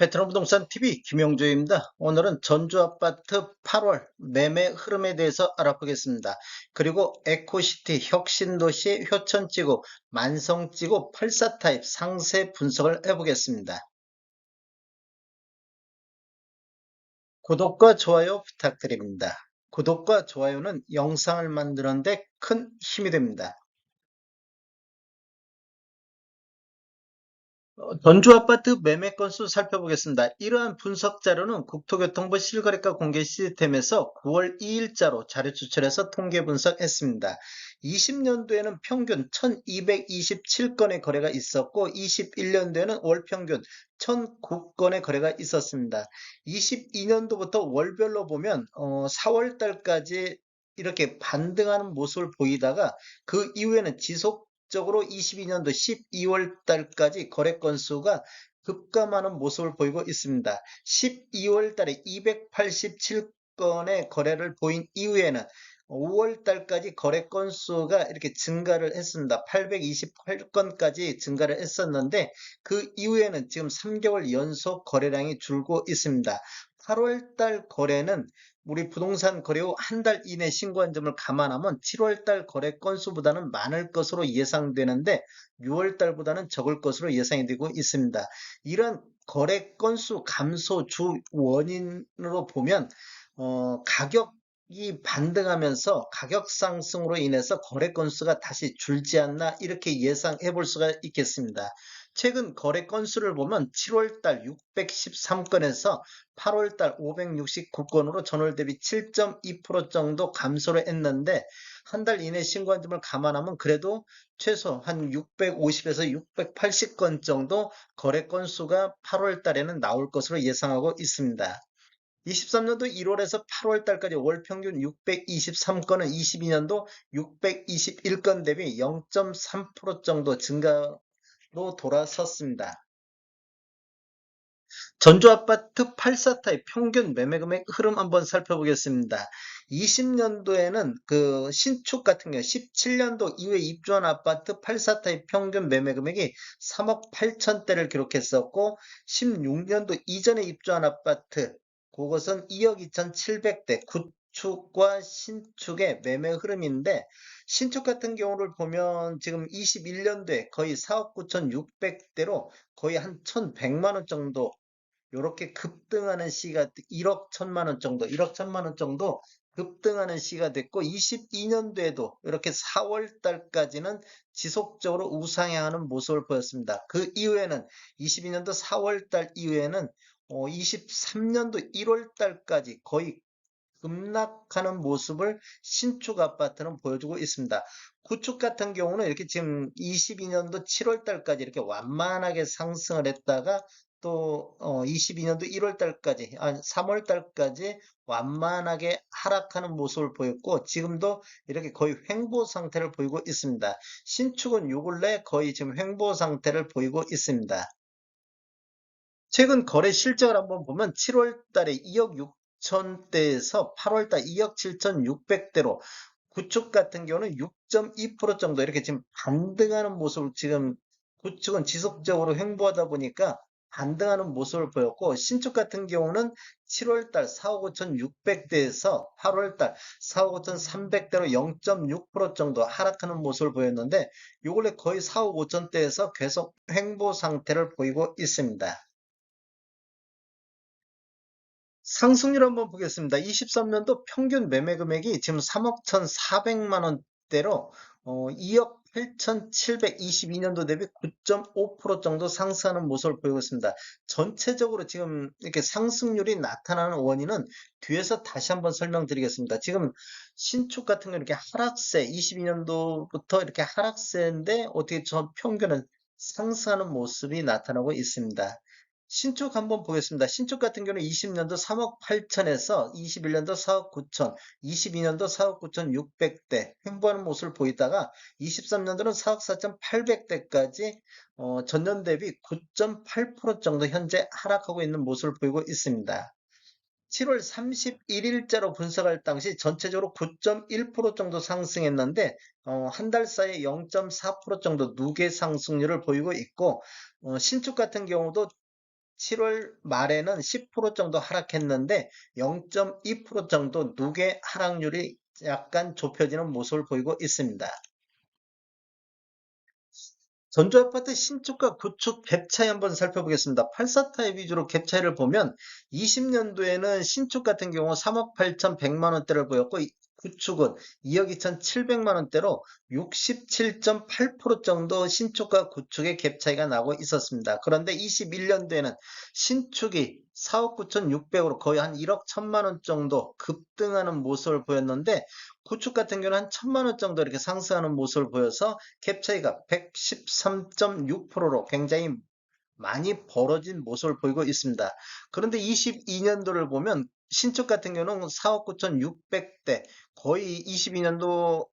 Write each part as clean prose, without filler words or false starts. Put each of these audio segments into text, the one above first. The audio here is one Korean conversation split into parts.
베트남 부동산 TV 김영조입니다. 오늘은 전주아파트 8월 매매 흐름에 대해서 알아보겠습니다. 그리고 에코시티, 혁신도시, 효천지구, 만성지구 84타입 상세 분석을 해보겠습니다. 구독과 좋아요 부탁드립니다. 구독과 좋아요는 영상을 만드는 데 큰 힘이 됩니다. 전주 아파트 매매 건수 살펴보겠습니다. 이러한 분석 자료는 국토교통부 실거래가 공개 시스템에서 9월 2일자로 자료 추출해서 통계 분석했습니다. 20년도에는 평균 1227건의 거래가 있었고 21년도에는 월 평균 1009건의 거래가 있었습니다. 22년도부터 월별로 보면 4월 달까지 이렇게 반등하는 모습을 보이다가 그 이후에는 지속적으로 22년도 12월 달까지 거래 건수가 급감하는 모습을 보이고 있습니다. 12월 달에 287건의 거래를 보인 이후에는 5월 달까지 거래 건수가 이렇게 증가를 했습니다. 828건까지 증가를 했었는데 그 이후에는 지금 3개월 연속 거래량이 줄고 있습니다. 8월 달 거래는 우리 부동산 거래 후 한 달 이내 신고한 점을 감안하면 7월 달 거래 건수보다는 많을 것으로 예상되는데 6월 달보다는 적을 것으로 예상이 되고 있습니다. 이런 거래 건수 감소 주 원인으로 보면 가격이 반등하면서 가격 상승으로 인해서 거래 건수가 다시 줄지 않나 이렇게 예상해 볼 수가 있겠습니다. 최근 거래 건수를 보면 7월달 613건에서 8월달 569건으로 전월 대비 7.2% 정도 감소를 했는데 한 달 이내 신고한 점을 감안하면 그래도 최소 한 650에서 680건 정도 거래 건수가 8월 달에는 나올 것으로 예상하고 있습니다. 23년도 1월에서 8월 달까지 월 평균 623건은 22년도 621건 대비 0.3% 정도 증가로 돌아섰습니다. 전주아파트 84타입 평균 매매금액 흐름 한번 살펴보겠습니다. 20년도에는 그 신축 같은 경우 17년도 이후에 입주한 아파트 84타입 평균 매매금액이 3억 8천대를 기록했었고 16년도 이전에 입주한 아파트 그것은 2억 2,700대 구축과 신축의 매매 흐름인데 신축 같은 경우를 보면 지금 21년도에 거의 4억 9,600대로 거의 한 1,100만 원 정도 요렇게 급등하는 시기가 1억 1천만 원 정도, 1억 1천만 원 정도 급등하는 시기가 됐고 22년도에도 이렇게 4월 달까지는 지속적으로 우상향하는 모습을 보였습니다. 그 이후에는 22년도 4월 달 이후에는 23년도 1월 달까지 거의 급락하는 모습을 신축 아파트는 보여주고 있습니다. 구축 같은 경우는 이렇게 지금 22년도 7월 달까지 이렇게 완만하게 상승을 했다가 또 22년도 1월 달까지, 3월 달까지 완만하게 하락하는 모습을 보였고 지금도 이렇게 거의 횡보 상태를 보이고 있습니다. 신축은 요 근래 거의 지금 횡보 상태를 보이고 있습니다. 최근 거래 실적을 한번 보면 7월 달에 2억 6천대에서 8월 달 2억 7,600대로 구축 같은 경우는 6.2% 정도 이렇게 지금 반등하는 모습을 지금 구축은 지속적으로 횡보하다 보니까 반등하는 모습을 보였고 신축 같은 경우는 7월 달 4억 5,600대에서 8월 달 4억 5,300대로 0.6% 정도 하락하는 모습을 보였는데 요 근래 거의 4억 5천대에서 계속 횡보 상태를 보이고 있습니다. 상승률 한번 보겠습니다. 23년도 평균 매매 금액이 지금 3억 1,400만 원대로 2억 8,722년도 대비 9.5% 정도 상승하는 모습을 보이고 있습니다. 전체적으로 지금 이렇게 상승률이 나타나는 원인은 뒤에서 다시 한번 설명드리겠습니다. 지금 신축 같은 경우 이렇게 하락세, 22년도부터 이렇게 하락세인데 어떻게 전 평균은 상승하는 모습이 나타나고 있습니다. 신축 한번 보겠습니다. 신축 같은 경우는 20년도 3억 8천에서 21년도 4억 9천, 22년도 4억 9천 6백대 횡보하는 모습을 보이다가 23년도는 4억 4천 8백대까지 전년 대비 9.8% 정도 현재 하락하고 있는 모습을 보이고 있습니다. 7월 31일자로 분석할 당시 전체적으로 9.1% 정도 상승했는데 한 달 사이에 0.4% 정도 누계 상승률을 보이고 있고 신축 같은 경우도 7월 말에는 10% 정도 하락했는데 0.2% 정도 누계 하락률이 약간 좁혀지는 모습을 보이고 있습니다. 전주 아파트 신축과 구축 갭 차이 한번 살펴보겠습니다. 84타입 위주로 갭 차이를 보면 20년도에는 신축 같은 경우 3억 8,100만 원대를 보였고 구축은 2억 2,700만 원대로 67.8% 정도 신축과 구축의 갭 차이가 나고 있었습니다. 그런데 21년도에는 신축이 4억 9,600으로 거의 한 1억 1천만 원 정도 급등하는 모습을 보였는데 구축 같은 경우는 한 1천만 원 정도 이렇게 상승하는 모습을 보여서 갭 차이가 113.6%로 굉장히 많이 벌어진 모습을 보이고 있습니다. 그런데 22년도를 보면 신축 같은 경우는 4억 9,600대 거의 22년도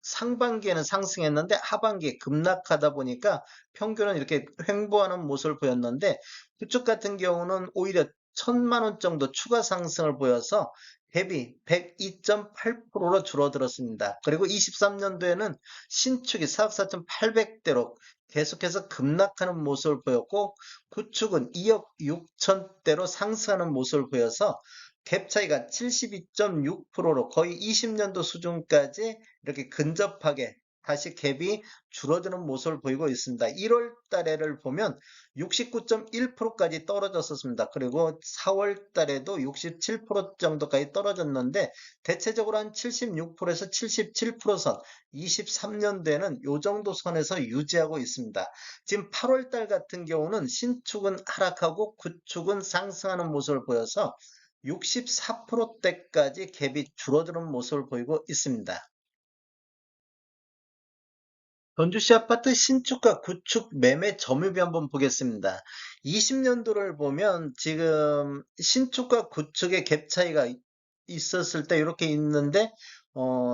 상반기에는 상승했는데 하반기에 급락하다 보니까 평균은 이렇게 횡보하는 모습을 보였는데 구축 같은 경우는 오히려 1천만 원 정도 추가 상승을 보여서 대비 102.8%로 줄어들었습니다. 그리고 23년도에는 신축이 4억 4,800대로 계속해서 급락하는 모습을 보였고 구축은 2억 6천대로 상승하는 모습을 보여서 갭 차이가 72.6%로 거의 20년도 수준까지 이렇게 근접하게 다시 갭이 줄어드는 모습을 보이고 있습니다. 1월 달에를 보면 69.1%까지 떨어졌었습니다. 그리고 4월 달에도 67% 정도까지 떨어졌는데 대체적으로 한 76%에서 77%선 23년도에는 이 정도 선에서 유지하고 있습니다. 지금 8월 달 같은 경우는 신축은 하락하고 구축은 상승하는 모습을 보여서 64%대까지 갭이 줄어드는 모습을 보이고 있습니다. 전주시 아파트 신축과 구축 매매 점유비 한번 보겠습니다. 20년도를 보면 지금 신축과 구축의 갭 차이가 있었을 때 이렇게 있는데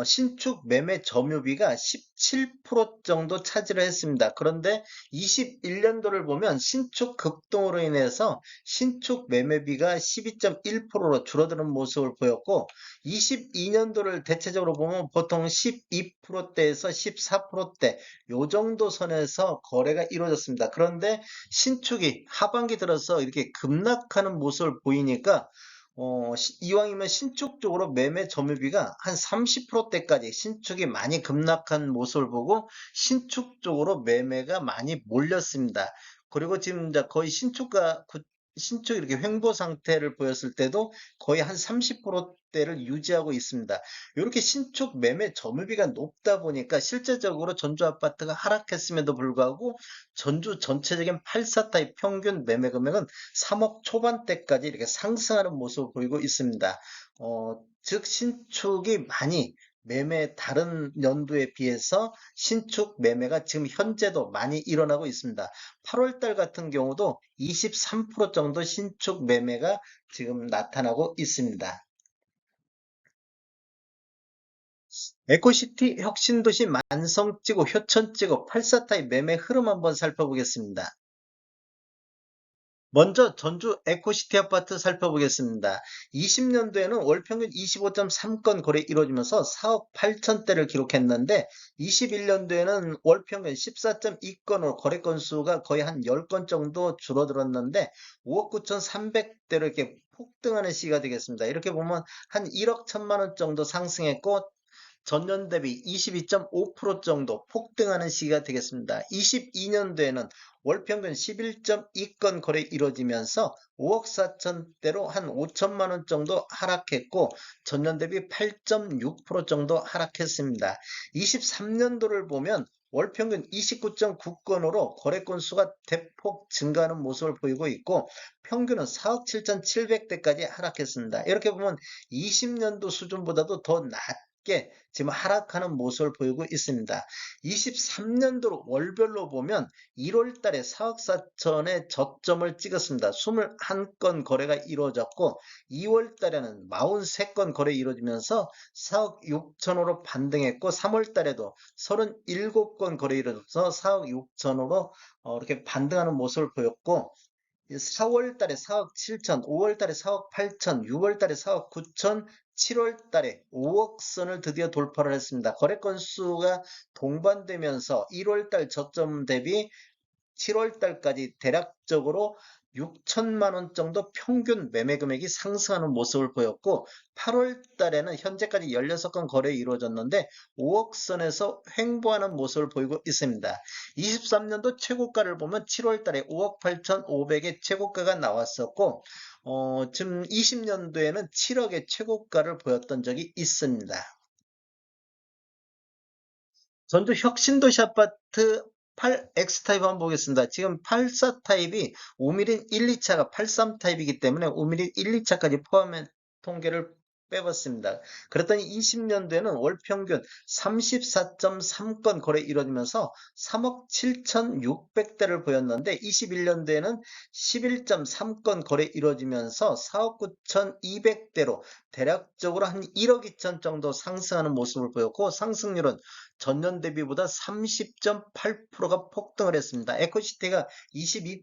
신축 매매 점유비가 17% 정도 차지를 했습니다. 그런데 21년도를 보면 신축 급등으로 인해서 신축 매매비가 12.1%로 줄어드는 모습을 보였고 22년도를 대체적으로 보면 보통 12%대에서 14%대 요 정도 선에서 거래가 이루어졌습니다. 그런데 신축이 하반기 들어서 이렇게 급락하는 모습을 보이니까 이왕이면 신축 쪽으로 매매 점유비가 한 30%대까지 신축이 많이 급락한 모습을 보고 신축 쪽으로 매매가 많이 몰렸습니다. 그리고 지금 이제 거의 신축 이렇게 횡보 상태를 보였을 때도 거의 한 30%대를 유지하고 있습니다. 이렇게 신축 매매 점유비가 높다 보니까 실제적으로 전주 아파트가 하락했음에도 불구하고 전주 전체적인 84타입 평균 매매 금액은 3억 초반대까지 이렇게 상승하는 모습을 보이고 있습니다. 즉 신축이 많이 다른 연도에 비해서 신축 매매가 지금 현재도 많이 일어나고 있습니다. 8월 달 같은 경우도 23% 정도 신축 매매가 지금 나타나고 있습니다. 에코시티 혁신도시 만성지구, 효천지구, 84타입 매매 흐름 한번 살펴보겠습니다. 먼저 전주 에코시티 아파트 살펴보겠습니다. 20년도에는 월평균 25.3건 거래 이루어지면서 4억 8천대를 기록했는데 21년도에는 월평균 14.2건으로 거래 건수가 거의 한 10건 정도 줄어들었는데 5억 9,300대로 이렇게 폭등하는 시기가 되겠습니다. 이렇게 보면 한 1억 1천만 원 정도 상승했고 전년 대비 22.5% 정도 폭등하는 시기가 되겠습니다. 22년도에는 월 평균 11.2건 거래 이루어지면서 5억 4천대로 한 5천만 원 정도 하락했고 전년 대비 8.6% 정도 하락했습니다. 23년도를 보면 월 평균 29.9건으로 거래 건수가 대폭 증가하는 모습을 보이고 있고 평균은 4억 7,700대까지 하락했습니다. 이렇게 보면 20년도 수준보다도 더 낮게 지금 하락하는 모습을 보이고 있습니다. 23년도로 월별로 보면 1월 달에 4억 4천의 저점을 찍었습니다. 21건 거래가 이루어졌고 2월 달에는 43건 거래 이루어지면서 4억 6천으로 반등했고 3월 달에도 37건 거래 이루어져서 4억 6천으로 이렇게 반등하는 모습을 보였고 4월 달에 4억 7천, 5월 달에 4억 8천, 6월 달에 4억 9천, 7월 달에 5억 선을 드디어 돌파를 했습니다. 거래 건수가 동반되면서 1월 달 저점 대비 7월 달까지 대략적으로 6천만 원 정도 평균 매매 금액이 상승하는 모습을 보였고 8월 달에는 현재까지 16건 거래가 이루어졌는데 5억 선에서 횡보하는 모습을 보이고 있습니다. 23년도 최고가를 보면 7월 달에 5억 8,500의 최고가가 나왔었고 지금 20년도에는 7억의 최고가를 보였던 적이 있습니다. 전주 혁신도시 아파트 8X 타입 한번 보겠습니다. 지금 84 타입이 오미린 1, 2차가 83 타입이기 때문에 오미린 1, 2차까지 포함한 통계를 빼봤습니다. 그랬더니 20년도에는 월 평균 34.3건 거래 이루어지면서 3억 7,600대를 보였는데 21년도에는 11.3건 거래 이루어지면서 4억 9,200대로 대략적으로 한 1억 2천 정도 상승하는 모습을 보였고 상승률은 전년 대비보다 30.8%가 폭등을 했습니다. 에코시티가 22%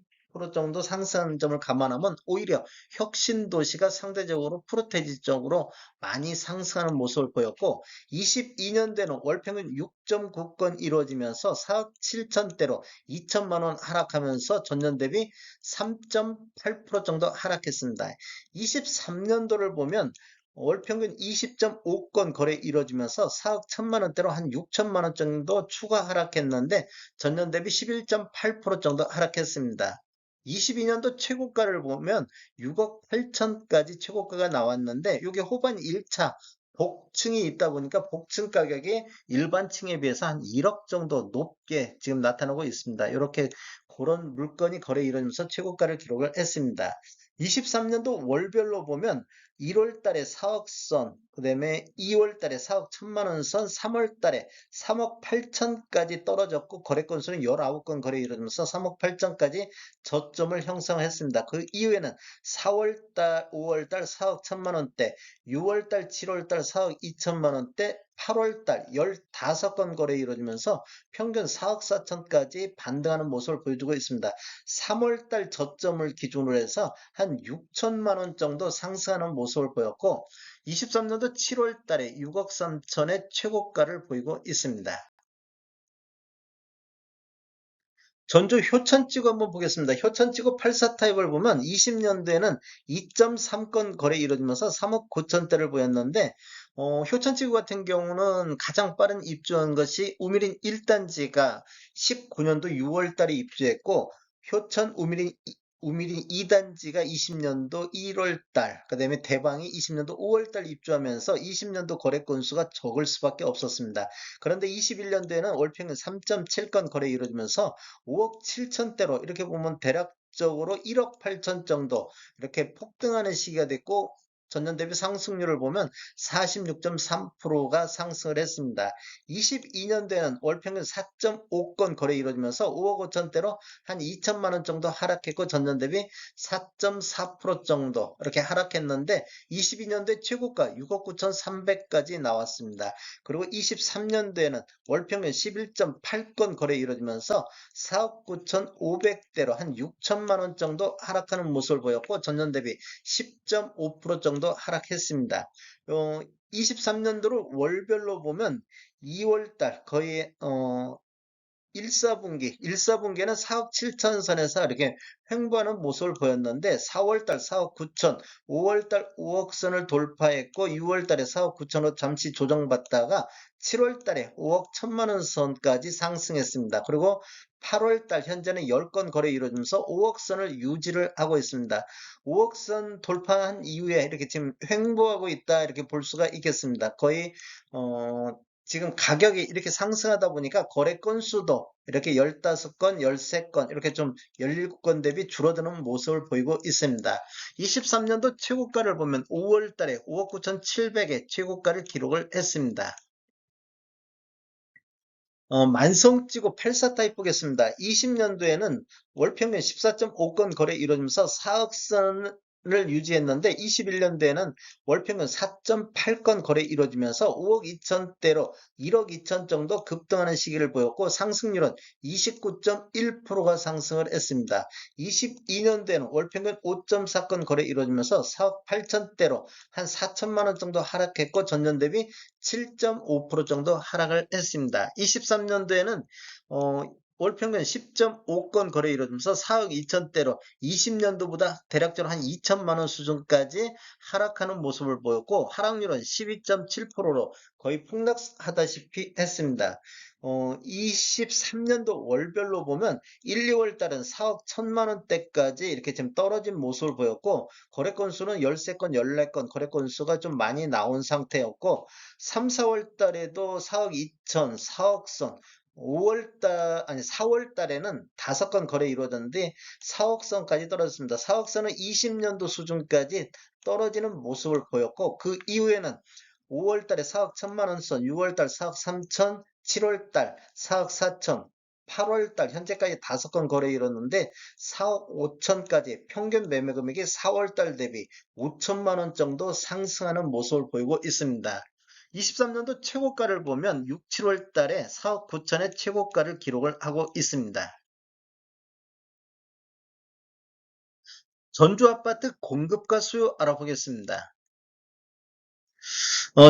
정도 상승한 점을 감안하면 오히려 혁신도시가 상대적으로 프로테지적으로 많이 상승하는 모습을 보였고 22년대는 월평균 6.9건 이루어지면서 4억 7천대로 2천만 원 하락하면서 전년 대비 3.8% 정도 하락했습니다. 23년도를 보면 월 평균 20.5건 거래 이루어지면서 4억 1천만 원대로 한 6천만 원 정도 추가 하락했는데 전년 대비 11.8% 정도 하락했습니다. 22년도 최고가를 보면 6억 8천까지 최고가가 나왔는데 이게 후반 1차 복층이 있다 보니까 복층 가격이 일반층에 비해서 한 1억 정도 높게 지금 나타나고 있습니다. 이렇게 그런 물건이 거래 이루어지면서 최고가를 기록을 했습니다. 23년도 월별로 보면 1월 달에 4억 선, 그 다음에 2월 달에 4억 1천만 원 선, 3월 달에 3억 8천까지 떨어졌고 거래 건수는 19건 거래 이루어지면서 3억 8천까지 저점을 형성했습니다. 그 이후에는 4월 달, 5월 달 4억 1천만 원대, 6월 달, 7월 달 4억 2천만 원대, 8월 달 15건 거래 이루어지면서 평균 4억 4천까지 반등하는 모습을 보여주고 있습니다. 3월 달 저점을 기준으로 해서 한 6천만 원 정도 상승하는 모습을 보였고 23년도 7월 달에 6억 3천의 최고가를 보이고 있습니다. 전주 효천지구 한번 보겠습니다. 효천지구 84 타입을 보면 20년도에는 2.3건 거래 이루어지면서 3억 9천대를 보였는데 효천지구 같은 경우는 가장 빠른 입주한 것이 우미린 1단지가 19년도 6월 달에 입주했고 효천 우미린 2단지가 20년도 1월 달, 그다음에 대방이 20년도 5월 달 입주하면서 20년도 거래 건수가 적을 수밖에 없었습니다. 그런데 21년도에는 월평균 3.7건 거래 이루어지면서 5억 7천대로 이렇게 보면 대략적으로 1억 8천 정도 이렇게 폭등하는 시기가 됐고 전년 대비 상승률을 보면 46.3%가 상승을 했습니다. 22년도에는 월평균 4.5건 거래 이루어지면서 5억 5천대로 한 2천만 원 정도 하락했고 전년 대비 4.4% 정도 이렇게 하락했는데 22년도에 최고가 6억 9천3백까지 나왔습니다. 그리고 23년도에는 월평균 11.8건 거래 이루어지면서 4억 9천5백대로 한 6천만 원 정도 하락하는 모습을 보였고 전년 대비 10.5% 정도 하락했습니다. 23년도를 월별로 보면 2월달 거의 1사분기에는 4억 7천 선에서 이렇게 횡보하는 모습을 보였는데 4월달 4억 9천, 5월달 5억 선을 돌파했고 6월달에 4억 9천으로 잠시 조정받다가 7월달에 5억 1천만 원 선까지 상승했습니다. 그리고 8월달 현재는 10건 거래 이루어지면서 5억 선을 유지를 하고 있습니다. 5억 선 돌파한 이후에 이렇게 지금 횡보하고 있다 이렇게 볼 수가 있겠습니다. 거의 지금 가격이 이렇게 상승하다 보니까 거래 건수도 이렇게 15건, 13건, 이렇게 좀 17건 대비 줄어드는 모습을 보이고 있습니다. 23년도 최고가를 보면 5월 달에 5억 9천7백의 최고가를 기록을 했습니다. 만성지구 84 타입 보겠습니다. 20년도에는 월평균 14.5건 거래 이루어지면서 4억선을 유지했는데 21년도에는 월평균 4.8건 거래 이루어지면서 5억 2천대로 1억 2천 정도 급등하는 시기를 보였고 상승률은 29.1%가 상승을 했습니다. 22년도에는 월평균 5.4건 거래 이루어지면서 4억 8천대로 한 4천만 원 정도 하락했고 전년 대비 7.5% 정도 하락을 했습니다. 23년도에는 월 평균 10.5건 거래 이루어지면서 4억 2천대로 20년도보다 대략적으로 한 2천만 원 수준까지 하락하는 모습을 보였고 하락률은 12.7%로 거의 폭락하다시피 했습니다. 23년도 월별로 보면 1, 2월 달은 4억 1천만 원대까지 이렇게 좀 떨어진 모습을 보였고 거래 건수는 13건, 14건 거래 건수가 좀 많이 나온 상태였고 3, 4월 달에도 4억 2천, 4억 선 5월 달, 아니 4월 달에는 5건 거래 이루어졌는데 4억 선까지 떨어졌습니다. 4억 선은 20년도 수준까지 떨어지는 모습을 보였고 그 이후에는 5월 달에 4억 1천만 원 선, 6월 달 4억 3천, 7월 달 4억 4천, 8월 달 현재까지 5건 거래 이뤘는데 4억 5천까지 평균 매매 금액이 4월 달 대비 5천만 원 정도 상승하는 모습을 보이고 있습니다. 23년도 최고가를 보면 6, 7월 달에 4억 9천의 최고가를 기록을 하고 있습니다. 전주 아파트 공급과 수요 알아보겠습니다.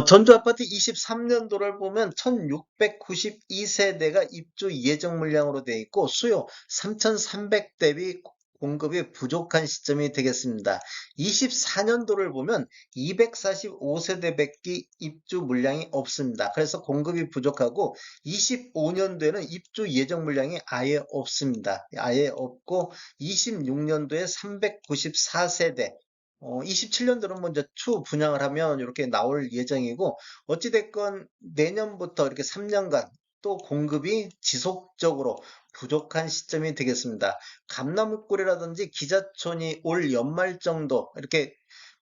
전주 아파트 23년도를 보면 1692세대가 입주 예정 물량으로 되어 있고 수요 3300 대비 공급이 부족한 시점이 되겠습니다. 24년도를 보면 245세대밖에 입주 물량이 없습니다. 그래서 공급이 부족하고 25년도에는 입주 예정 물량이 아예 없습니다. 아예 없고 26년도에 394세대 27년도는 먼저 추 분양을 하면 이렇게 나올 예정이고 어찌됐건 내년부터 이렇게 3년간 또 공급이 지속적으로 부족한 시점이 되겠습니다. 감나무골이라든지 기자촌이 올 연말 정도 이렇게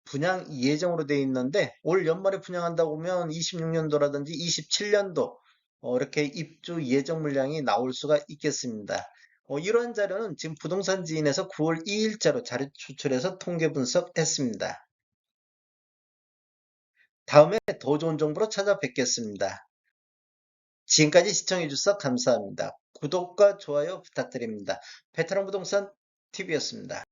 분양 예정으로 되어 있는데 올 연말에 분양한다고 하면 26년도라든지 27년도 이렇게 입주 예정 물량이 나올 수가 있겠습니다. 이러한 자료는 지금 부동산 지인에서 9월 2일자로 자료 추출해서 통계 분석했습니다. 다음에 더 좋은 정보로 찾아뵙겠습니다. 지금까지 시청해주셔서 감사합니다. 구독과 좋아요 부탁드립니다. 베테랑 부동산 TV였습니다.